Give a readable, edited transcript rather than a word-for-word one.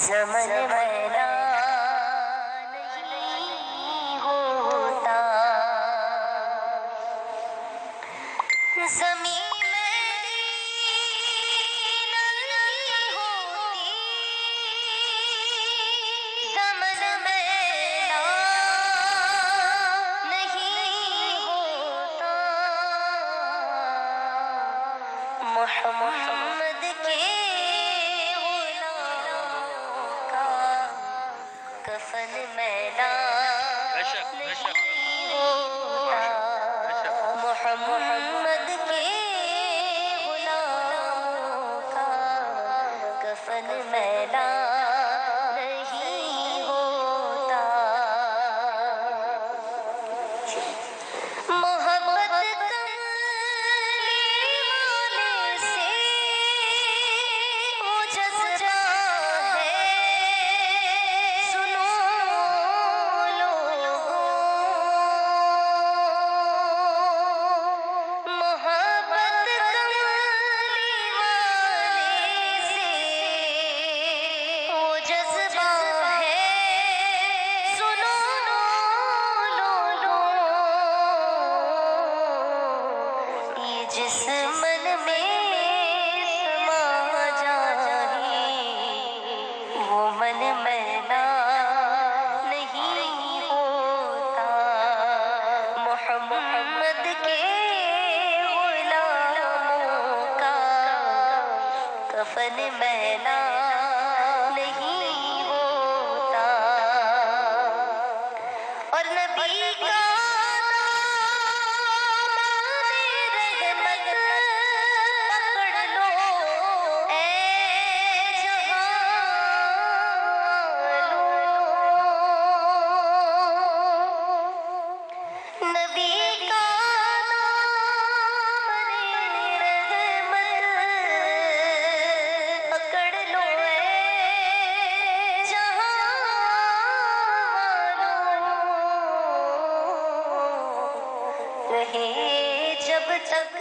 زمن میرا نہیں ہوتا، زمین میری نہیں ہوتی، زمن میرا نہیں ہوتا، محمد کے کفن میلا نہیں ہوتا، محمد کے غلاموں کا کفن میلا نہیں ہوتا، محبت کملی والے سے وہ جذبہ ہے، جس من میں سما جائے وہ من میلا نہیں ہوتا، محمد کے غلاموں کا کفن میلا نہیں ہوتا، اور نبی کا رہے جب تک